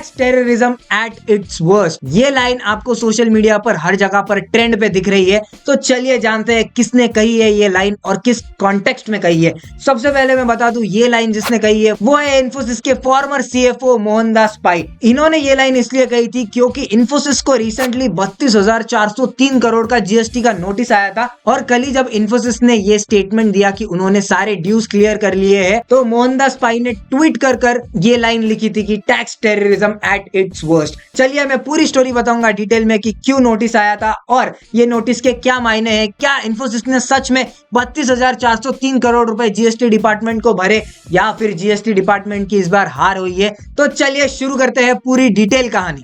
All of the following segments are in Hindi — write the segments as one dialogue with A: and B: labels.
A: Tax terrorism at its worst. ये लाइन आपको सोशल मीडिया पर हर जगह पर ट्रेंड पे दिख रही है, तो चलिए जानते हैं किसने कही है ये लाइन और किस कॉन्टेक्स्ट में कही है। सबसे पहले मैं बता दूं, ये लाइन जिसने कही है वो है इन्फोसिस के फॉर्मर सीएफओ मोहनदास पाई। इन्होंने ये लाइन इसलिए कही थी क्योंकि इन्फोसिस को रिसेंटली 32,403 करोड़ का जीएसटी का नोटिस आया था, और कल ही जब इन्फोसिस ने ये स्टेटमेंट दिया कि उन्होंने सारे ड्यूज क्लियर कर लिए हैं, तो मोहनदास पाई ने ट्वीट कर ये लाइन लिखी थी कि tax terrorism at its worst. चलिए मैं पूरी स्टोरी बताऊंगा डिटेल में कि क्यों नोटिस आया था और ये नोटिस के क्या मायने हैं, क्या इन्फोसिस ने सच में 32,403 करोड़ रुपए जीएसटी डिपार्टमेंट को भरे या फिर जीएसटी डिपार्टमेंट की इस बार हार हुई है। तो चलिए शुरू करते हैं पूरी डिटेल कहानी।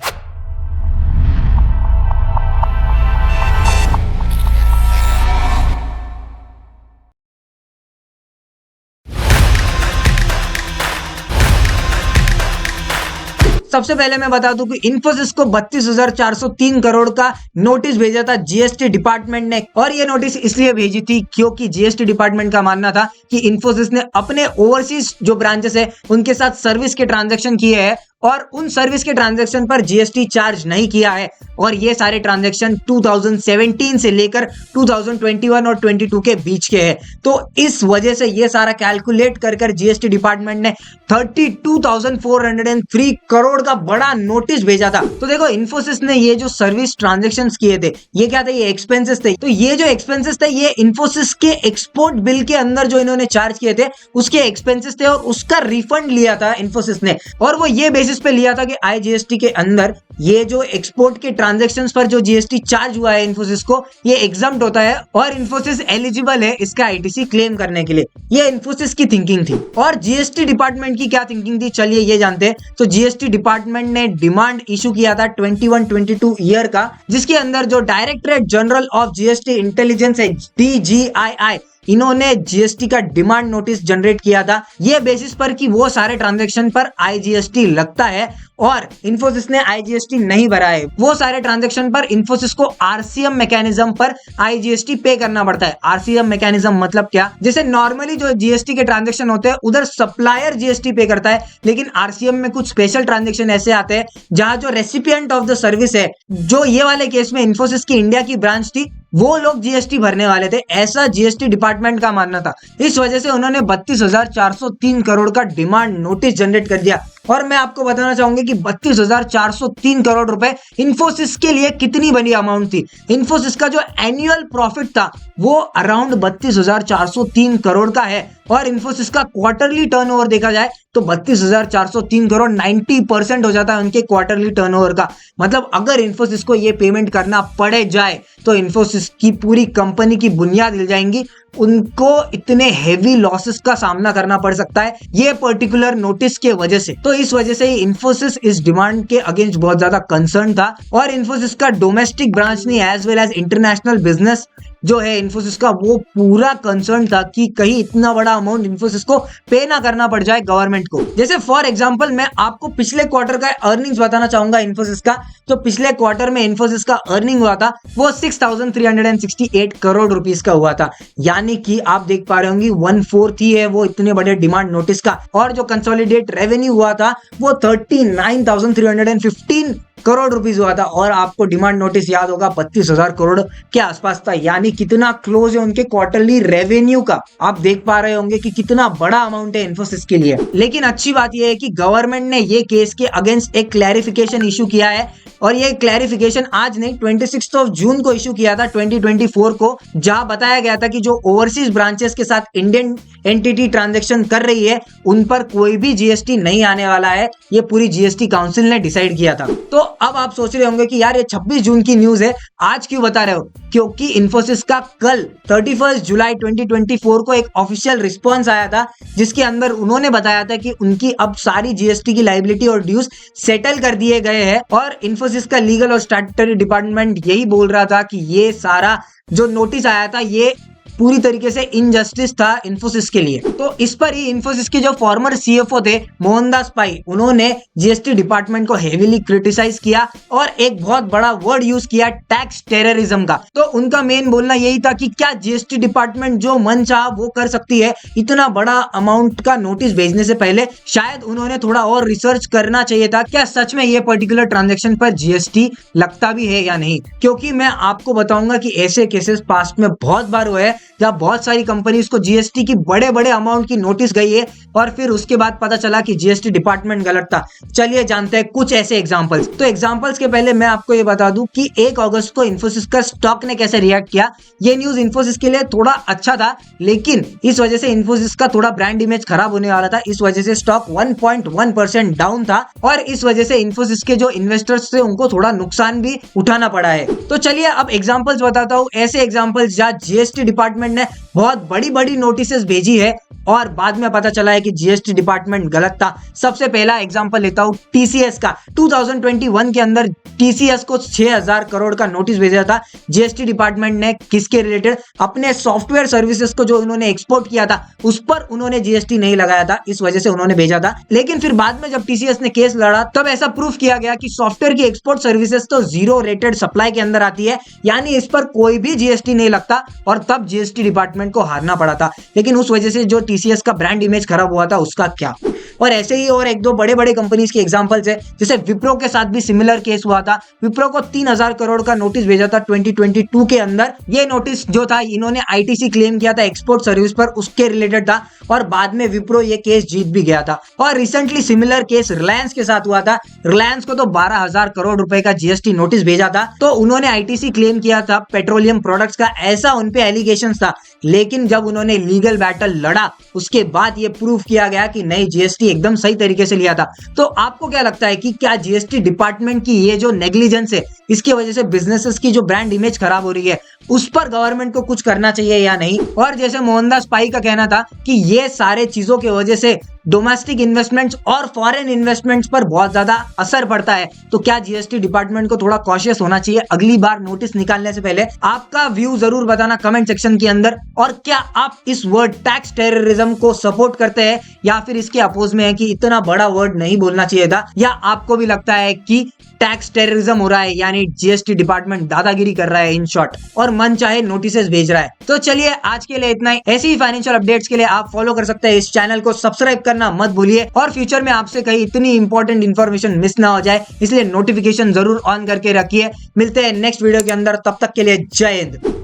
A: सबसे पहले मैं बता दूं कि इन्फोसिस को 32,403 करोड़ का नोटिस भेजा था जीएसटी डिपार्टमेंट ने, और ये नोटिस इसलिए भेजी थी क्योंकि जीएसटी डिपार्टमेंट का मानना था कि इन्फोसिस ने अपने ओवरसीज जो ब्रांचेस है उनके साथ सर्विस के ट्रांजैक्शन किए हैं और उन सर्विस के ट्रांजैक्शन पर जीएसटी चार्ज नहीं किया है, और ये सारे ट्रांजैक्शन 2017 से लेकर 2021 और 22 के बीच के हैं। तो इस वजह से ये सारा कैलकुलेट कर जीएसटी डिपार्टमेंट ने 32,403 करोड़ का बड़ा नोटिस भेजा था। तो देखो, इन्फोसिस ने ये जो सर्विस ट्रांजैक्शंस किए थे, ये क्या थे? ये एक्सपेंसेस थे। तो ये जो एक्सपेंसेस थे ये इन्फोसिस के एक्सपोर्ट बिल के अंदर जो इन्होंने चार्ज किए थे उसके एक्सपेंसेस थे, और उसका रिफंड लिया था इन्फोसिस ने, और वो ये बेसिस पे लिया था कि आईजीएसटी के अंदर ये जो एक्सपोर्ट के ट्रांजैक्शंस पर जो जीएसटी चार्ज हुआ है इन्फोसिस को, ये एग्जम्प्ट होता है और इन्फोसिस एलिजिबल है इसका आईटीसी क्लेम करने के लिए। ये इन्फोसिस की थिंकिंग थी। और जीएसटी डिपार्टमेंट की क्या थिंकिंग थी, चलिए ये जानते हैं। तो जीएसटी डिपार्टमेंट ने डिमांड इशू किया था 21-22 ईयर का, जिसके अंदर जो directorate general of GST intelligence है, DGII, इन्होंने जीएसटी का डिमांड नोटिस जनरेट किया था, ये बेसिस पर कि वो सारे ट्रांजैक्शन पर आईजीएसटी लगता है और इन्फोसिस ने आईजीएसटी नहीं भरा है। वो सारे ट्रांजैक्शन पर इन्फोसिस को आरसीएम मैकेनिज्म पर आईजीएसटी पे करना पड़ता है। आरसीएम मैकेनिज्म मतलब क्या? जैसे नॉर्मली जो जीएसटी के ट्रांजैक्शन होते हैं उधर सप्लायर जीएसटी पे करता है, लेकिन आरसीएम में कुछ स्पेशल ट्रांजैक्शन ऐसे आते हैं जहां जो रेसिपिएंट ऑफ द सर्विस है, जो ये वाले केस में इन्फोसिस की इंडिया की ब्रांच थी, वो लोग जीएसटी भरने वाले थे, ऐसा जीएसटी डिपार्टमेंट का मानना था। इस वजह से उन्होंने 32,403 करोड़ का डिमांड नोटिस जनरेट कर दिया। और मैं आपको बताना चाहूंगी कि 32,403 करोड़ रुपए इन्फोसिस के लिए कितनी बड़ी अमाउंट थी। इन्फोसिस का जो एनुअल प्रॉफिट था वो अराउंड 32,403 करोड़ का है, और इन्फोसिस का क्वार्टरली टर्नओवर देखा जाए तो 32,403 करोड़ 90% हो जाता है उनके क्वार्टरली टर्नओवर का। मतलब अगर इन्फोसिस को ये पेमेंट करना पड़े जाए तो इन्फोसिस की पूरी कंपनी की बुनियाद हिल जाएंगी, उनको इतने हेवी लॉसेस का सामना करना पड़ सकता है ये पर्टिकुलर नोटिस के वजह से। तो इस वजह से ही इन्फोसिस इस डिमांड के अगेंस्ट बहुत ज्यादा कंसर्न था, और इन्फोसिस का डोमेस्टिक ब्रांच नहीं as well as international business जो है इन्फोसिस का, वो पूरा कंसर्न था कि कहीं इतना बड़ा अमाउंट इन्फोसिस को पे ना करना पड़ जाए गवर्नमेंट को। जैसे फॉर एग्जांपल मैं आपको पिछले क्वार्टर का अर्निंग्स बताना चाहूंगा इन्फोसिस का। तो पिछले क्वार्टर में इन्फोसिस का अर्निंग हुआ था वो 6,368 करोड़ रुपीस का हुआ था, यानी कि आप देख पा रहे होंगे 1/4 ही है वो इतने बड़े डिमांड नोटिस का। और जो कंसोलिडेट रेवेन्यू हुआ था वो 39,315 करोड़ रुपीस हुआ था, और आपको डिमांड नोटिस याद होगा 32,000 करोड़ के आसपास था, यानी कितना क्लोज है उनके क्वार्टरली रेवेन्यू का। आप देख पा रहे होंगे कि कितना बड़ा अमाउंट है इन्फोसिस के लिए। लेकिन अच्छी बात यह है कि गवर्नमेंट ने ये केस के अगेंस्ट एक क्लैरिफिकेशन इशू किया है, और ये क्लैरिफिकेशन आज नहीं 26 जून को इशू किया था 2024 को, जहां बताया गया था कि जो ओवरसीज ब्रांचेस के साथ इंडियन एंटिटी ट्रांजैक्शन कर रही है उन पर कोई भी जीएसटी नहीं आने वाला है। ये पूरी जीएसटी काउंसिल ने डिसाइड किया था। तो अब आप सोच रहे होंगे कि यार ये 26 जून की न्यूज है, आज क्यों बता रहे हो? क्योंकि इन्फोसिस का कल 31 जुलाई 2024 को एक ऑफिशियल रिस्पॉन्स आया था, जिसके अंदर उन्होंने बताया था कि उनकी अब सारी जीएसटी की लायबिलिटी और ड्यूज सेटल कर दिए गए हैं, और इन्फोसिस का लीगल और स्टैट्यूटरी डिपार्टमेंट यही बोल रहा था कि ये सारा जो नोटिस आया था ये पूरी तरीके से इनजस्टिस था इन्फोसिस के लिए। तो इस पर ही इन्फोसिस के जो फॉर्मर सीएफओ थे मोहनदास पाई, उन्होंने जीएसटी डिपार्टमेंट को हेवीली क्रिटिसाइज किया और एक बहुत बड़ा वर्ड यूज किया टैक्स टेररिज्म का। तो उनका मेन बोलना यही था कि क्या जीएसटी डिपार्टमेंट जो मन चाहा वो कर सकती है, इतना बड़ा अमाउंट का नोटिस भेजने से पहले शायद उन्होंने थोड़ा और रिसर्च करना चाहिए था, क्या सच में ये पर्टिकुलर ट्रांजैक्शन पर जीएसटी लगता भी है या नहीं। क्योंकि मैं आपको बताऊंगा कि ऐसे केसेस पास्ट में बहुत बार हुए हैं जब बहुत सारी कंपनीज को जीएसटी की बड़े बड़े अमाउंट की नोटिस गई है और फिर उसके बाद पता चला कि जीएसटी डिपार्टमेंट गलत था। चलिए जानते हैं कुछ ऐसे एग्जांपल्स। तो एग्जांपल्स के पहले मैं आपको ये बता दूं कि 1 अगस्त को इन्फोसिस का स्टॉक ने कैसे रिएक्ट किया। ये न्यूज इन्फोसिस के लिए थोड़ा अच्छा था, लेकिन इस वजह से इन्फोसिस का थोड़ा ब्रांड इमेज खराब होने वाला था। इस वजह से स्टॉक 1.1% डाउन था और इस वजह से इन्फोसिस के जो इन्वेस्टर्स थे उनको थोड़ा नुकसान भी उठाना पड़ा है। तो चलिए अब एग्जांपल्स बताता हूं, ऐसे एग्जांपल्स जहां जीएसटी डिपार्टमेंट ने बहुत बड़ी बड़ी नोटिसेस भेजी है और बाद में पता चला है कि जीएसटी डिपार्टमेंट गलत था। सबसे पहला एग्जांपल लेता हूं टीसीएस का। 2021 के अंदर टीसीएस को 6000 करोड़ का नोटिस भेजा था जीएसटी डिपार्टमेंट ने। किसके रिलेटेड? अपने सॉफ्टवेयर सर्विसेज को जो उन्होंने एक्सपोर्ट किया था उस पर उन्होंने जीएसटी नहीं लगाया था, इस वजह से उन्होंने भेजा था। लेकिन फिर बाद में जब टीसीएस ने केस लड़ा तब ऐसा प्रूफ किया गया कि सॉफ्टवेयर की एक्सपोर्ट सर्विसेज तो जीरो रेटेड सप्लाई के अंदर आती है, यानी इस पर कोई भी जीएसटी नहीं लगता और तब जीएसटी डिपार्टमेंट को हारना पड़ा था। लेकिन उस वजह से जो टीसीएस का ब्रांड इमेज खराब हुआ था उसका क्या। और ऐसे ही और एक दो बड़े बड़े कंपनीज के एग्जांपल्स है, जैसे विप्रो के साथ भी सिमिलर केस हुआ था। विप्रो को 3000 करोड़ का नोटिस भेजा था 2022 के अंदर। ये नोटिस जो था इन्होंने आईटीसी क्लेम किया था एक्सपोर्ट सर्विस पर, उसके रिलेटेड था और बाद में विप्रो ये केस जीत भी गया था। और रिसेंटली सिमिलर केस रिलायंस के साथ हुआ था। रिलायंस को तो 12000 करोड़ रुपए का जीएसटी नोटिस भेजा था, तो उन्होंने आईटीसी क्लेम किया था पेट्रोलियम प्रोडक्ट्स का, ऐसा उनपे एलिगेशन था। लेकिन जब उन्होंने लीगल बैटल लड़ा उसके बाद ये प्रूफ किया गया कि नहीं, जीएसटी एकदम सही तरीके से लिया था। तो आपको क्या लगता है कि क्या जीएसटी डिपार्टमेंट की ये जो नेग्लिजेंस है इसकी वजह से बिजनेसेस की जो ब्रांड इमेज खराब हो रही है उस पर गवर्नमेंट को कुछ करना चाहिए या नहीं? और जैसे मोहनदास पाई का कहना था कि ये सारे चीजों की वजह से डोमेस्टिक इन्वेस्टमेंट्स और फॉरेन इन्वेस्टमेंट्स पर बहुत ज्यादा असर पड़ता है, तो क्या जीएसटी डिपार्टमेंट को थोड़ा कॉशियस होना चाहिए अगली बार नोटिस निकालने से पहले? आपका व्यू जरूर बताना कमेंट सेक्शन के अंदर। और क्या आप इस वर्ड टैक्स टेररिज्म को सपोर्ट करते हैं या फिर इसके अपोज में है कि इतना बड़ा वर्ड नहीं बोलना चाहिए था, या आपको भी लगता है कि टैक्स टेररिज्म हो रहा है यानी जीएसटी डिपार्टमेंट दादागिरी कर रहा है इन शॉर्ट और मन चाहे नोटिसेस भेज रहा है? तो चलिए आज के लिए इतना ही। ऐसी ही फाइनेंशियल अपडेट्स के लिए आप फॉलो कर सकते हैं इस चैनल को, सब्सक्राइब करना मत भूलिए और फ्यूचर में आपसे कहीं इतनी इंपॉर्टेंट इंफॉर्मेशन मिस ना हो जाए इसलिए नोटिफिकेशन जरूर ऑन करके रखिए। मिलते हैं नेक्स्ट वीडियो के अंदर, तब तक के लिए जय हिंद।